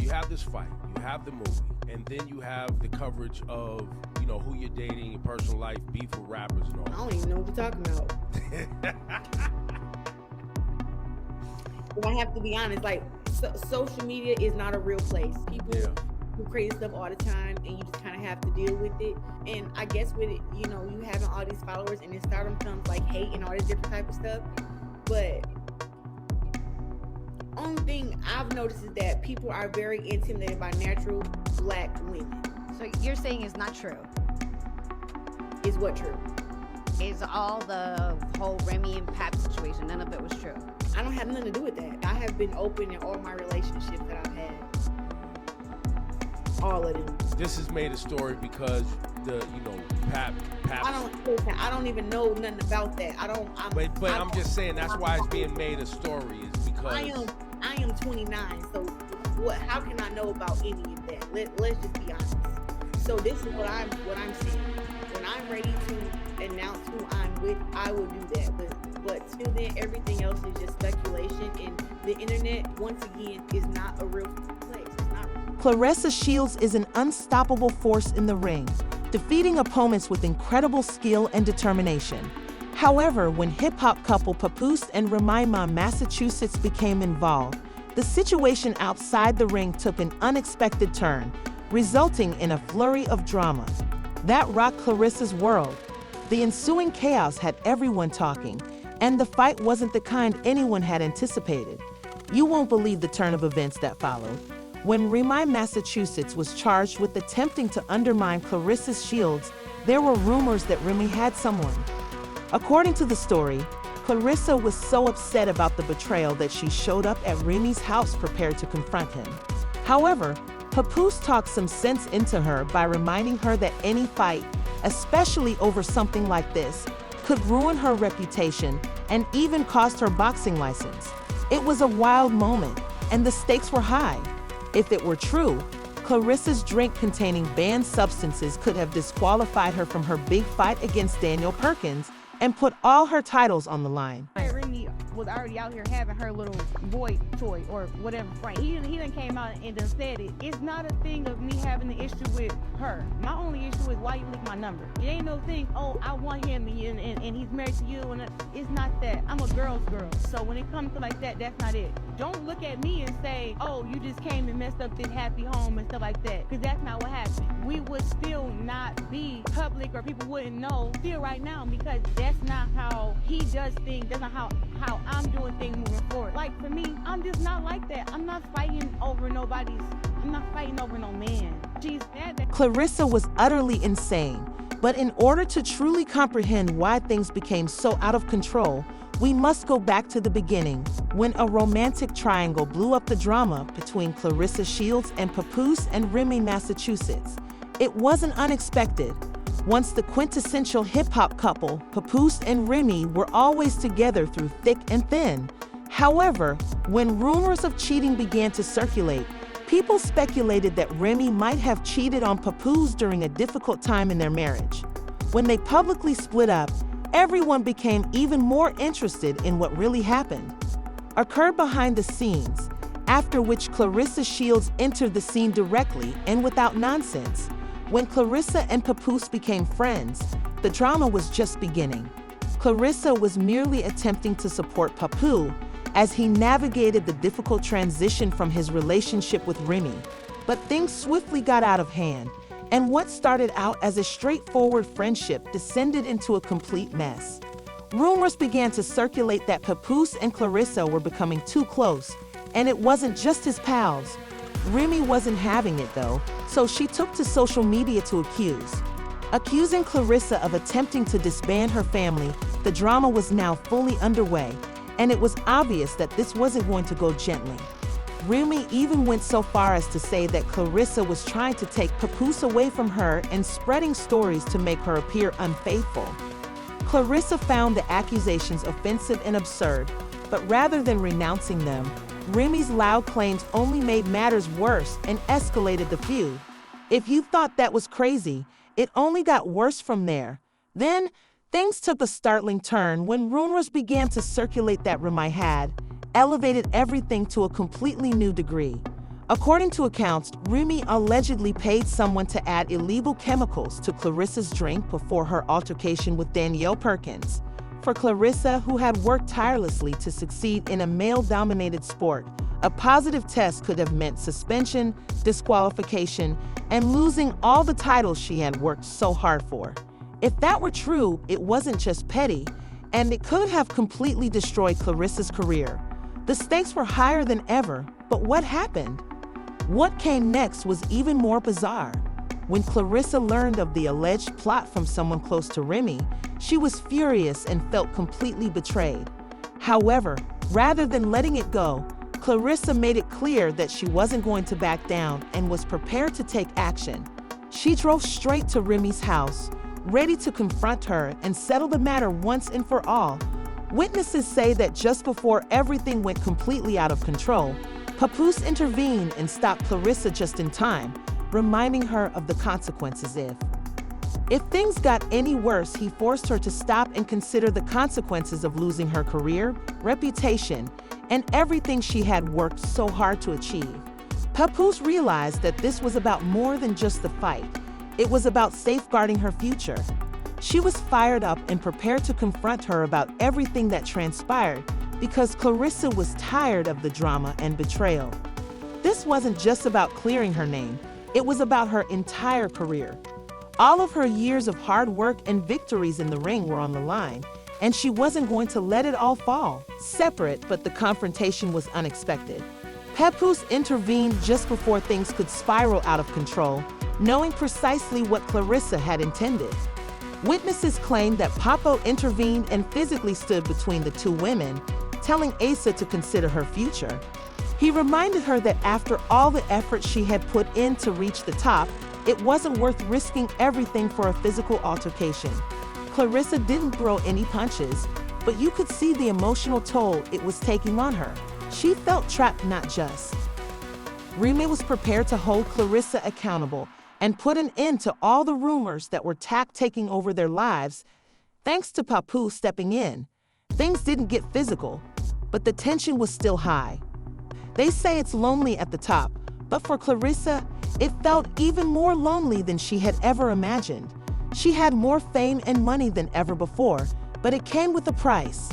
You have this fight, you have the movie, and then you have the coverage of, who you're dating, your personal life, beef with rappers and all. I don't even know what you're talking about. But I have to be honest, like, social media is not a real place. People who create stuff all the time, and you just kind of have to deal with it. And I guess with it, you having all these followers, and then stardom comes like hate and all this different type of stuff. But only thing I've noticed is that people are very intimidated by natural black women. So you're saying it's not true? Is what true? Is all the whole Remy and Pap situation, none of it was true? I don't have nothing to do with that. I have been open in all my relationships that I've had. All of them. This is made a story because Pap. I don't even know nothing about that. But I'm just saying that's why it's being made a story, is because I am 29, so how can I know about any of that? Let's just be honest. So this is what I'm saying. When I'm ready to announce who I'm with, I will do that. But till then, everything else is just speculation, and the internet, once again, is not a real place. It's not real. Claressa Shields is an unstoppable force in the ring, defeating opponents with incredible skill and determination. However, when hip-hop couple Papoose and Remy Ma, Massachusetts became involved, the situation outside the ring took an unexpected turn, resulting in a flurry of drama. That rocked Claressa's world. The ensuing chaos had everyone talking, and the fight wasn't the kind anyone had anticipated. You won't believe the turn of events that followed. When Remy, Massachusetts was charged with attempting to undermine Claressa Shields, there were rumors that Remy had someone. According to the story, Claressa was so upset about the betrayal that she showed up at Remy's house prepared to confront him. However, Papoose talked some sense into her by reminding her that any fight, especially over something like this, could ruin her reputation and even cost her boxing license. It was a wild moment, and the stakes were high. If it were true, Claressa's drink containing banned substances could have disqualified her from her big fight against Daniel Perkins and put all her titles on the line. Remy was already out here having her little boy toy or whatever, right? He done came out and done said it. It's not a thing of me having an issue with her. My only issue is why you leaked my number. It ain't no thing, oh, I want him and he's married to you, and it's not that. I'm a girl's girl. So when it comes to like that, that's not it. Don't look at me and say, oh, you just came and messed up this happy home and stuff like that, because that's not what happened. We would still not be public, or people wouldn't know still right now, because that's not how he does things. That's not how I'm doing things moving forward. Like, for me, I'm just not like that. I'm not fighting over no man. She's mad that Claressa was utterly insane, but in order to truly comprehend why things became so out of control, we must go back to the beginning, when a romantic triangle blew up the drama between Claressa Shields and Papoose and Remy, Massachusetts. It wasn't unexpected. Once the quintessential hip-hop couple, Papoose and Remy were always together through thick and thin. However, when rumors of cheating began to circulate, people speculated that Remy might have cheated on Papoose during a difficult time in their marriage. When they publicly split up, everyone became even more interested in what really happened. Occurred behind the scenes, after which Claressa Shields entered the scene directly and without nonsense. When Claressa and Papoose became friends, the drama was just beginning. Claressa was merely attempting to support Papoose as he navigated the difficult transition from his relationship with Remy. But things swiftly got out of hand, and what started out as a straightforward friendship descended into a complete mess. Rumors began to circulate that Papoose and Claressa were becoming too close, and it wasn't just his pals. Remy wasn't having it though, so she took to social media to accusing Claressa of attempting to disband her family. The drama was now fully underway, and it was obvious that this wasn't going to go gently. Remy even went so far as to say that Claressa was trying to take Papoose away from her and spreading stories to make her appear unfaithful. Claressa found the accusations offensive and absurd, but rather than renouncing them, Remy's loud claims only made matters worse and escalated the feud. If you thought that was crazy, it only got worse from there. Then, things took a startling turn when rumors began to circulate that Remy had elevated everything to a completely new degree. According to accounts, Remy allegedly paid someone to add illegal chemicals to Clarissa's drink before her altercation with Danielle Perkins. For Claressa, who had worked tirelessly to succeed in a male-dominated sport, a positive test could have meant suspension, disqualification, and losing all the titles she had worked so hard for. If that were true, it wasn't just petty, and it could have completely destroyed Clarissa's career. The stakes were higher than ever, but what happened? What came next was even more bizarre. When Claressa learned of the alleged plot from someone close to Remy, she was furious and felt completely betrayed. However, rather than letting it go, Claressa made it clear that she wasn't going to back down and was prepared to take action. She drove straight to Remy's house, ready to confront her and settle the matter once and for all. Witnesses say that just before everything went completely out of control, Papoose intervened and stopped Claressa just in time, reminding her of the consequences if things got any worse. He forced her to stop and consider the consequences of losing her career, reputation, and everything she had worked so hard to achieve. Papoose realized that this was about more than just the fight. It was about safeguarding her future. She was fired up and prepared to confront her about everything that transpired because Claressa was tired of the drama and betrayal. This wasn't just about clearing her name, it was about her entire career. All of her years of hard work and victories in the ring were on the line, and she wasn't going to let it all fall. Separate, but the confrontation was unexpected. Papoose intervened just before things could spiral out of control, knowing precisely what Claressa had intended. Witnesses claimed that Papo intervened and physically stood between the two women, telling Asa to consider her future. He reminded her that after all the effort she had put in to reach the top, it wasn't worth risking everything for a physical altercation. Claressa didn't throw any punches, but you could see the emotional toll it was taking on her. She felt trapped, not just. Remy was prepared to hold Claressa accountable and put an end to all the rumors that were taking over their lives. Thanks to Papoose stepping in, things didn't get physical, but the tension was still high. They say it's lonely at the top, but for Claressa, it felt even more lonely than she had ever imagined. She had more fame and money than ever before, but it came with a price.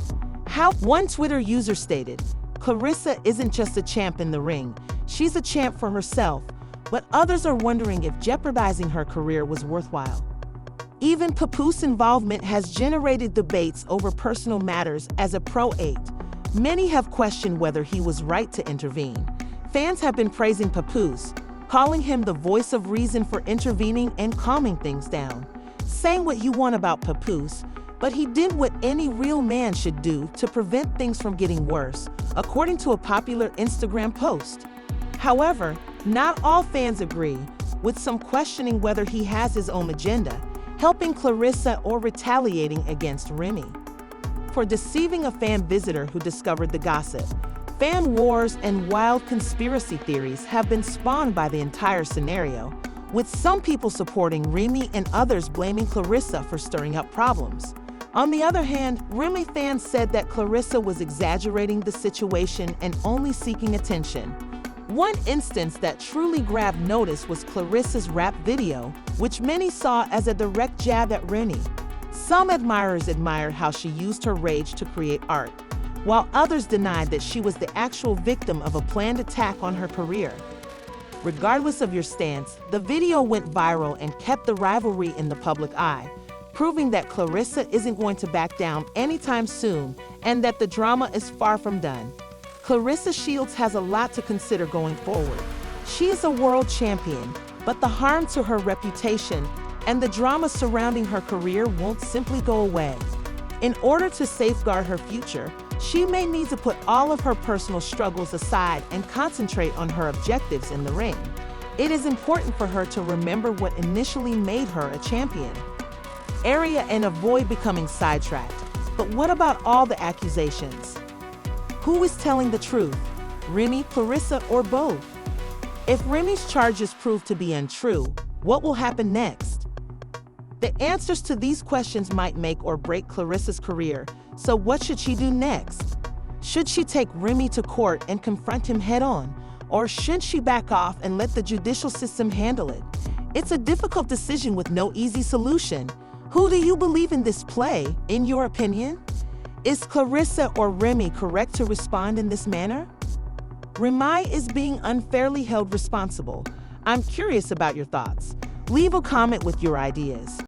How one Twitter user stated, "Claressa isn't just a champ in the ring, she's a champ for herself," but others are wondering if jeopardizing her career was worthwhile. Even Papoose's involvement has generated debates over personal matters as a Pro 8. Many have questioned whether he was right to intervene. Fans have been praising Papoose, calling him the voice of reason for intervening and calming things down, saying what you want about Papoose, but he did what any real man should do to prevent things from getting worse, according to a popular Instagram post. However, not all fans agree, with some questioning whether he has his own agenda, helping Claressa or retaliating against Remy for deceiving a fan visitor who discovered the gossip. Fan wars and wild conspiracy theories have been spawned by the entire scenario, with some people supporting Remy and others blaming Claressa for stirring up problems. On the other hand, Remy fans said that Claressa was exaggerating the situation and only seeking attention. One instance that truly grabbed notice was Claressa's rap video, which many saw as a direct jab at Remy. Some admirers admired how she used her rage to create art, while others denied that she was the actual victim of a planned attack on her career. Regardless of your stance, the video went viral and kept the rivalry in the public eye, proving that Claressa isn't going to back down anytime soon and that the drama is far from done. Claressa Shields has a lot to consider going forward. She is a world champion, but the harm to her reputation and the drama surrounding her career won't simply go away. In order to safeguard her future, she may need to put all of her personal struggles aside and concentrate on her objectives in the ring. It is important for her to remember what initially made her a champion. And avoid becoming sidetracked. But what about all the accusations? Who is telling the truth? Remy, Claressa, or both? If Remy's charges prove to be untrue, what will happen next? The answers to these questions might make or break Claressa's career, so what should she do next? Should she take Remy to court and confront him head-on? Or should she back off and let the judicial system handle it? It's a difficult decision with no easy solution. Who do you believe in this play, in your opinion? Is Claressa or Remy correct to respond in this manner? Remy is being unfairly held responsible. I'm curious about your thoughts. Leave a comment with your ideas.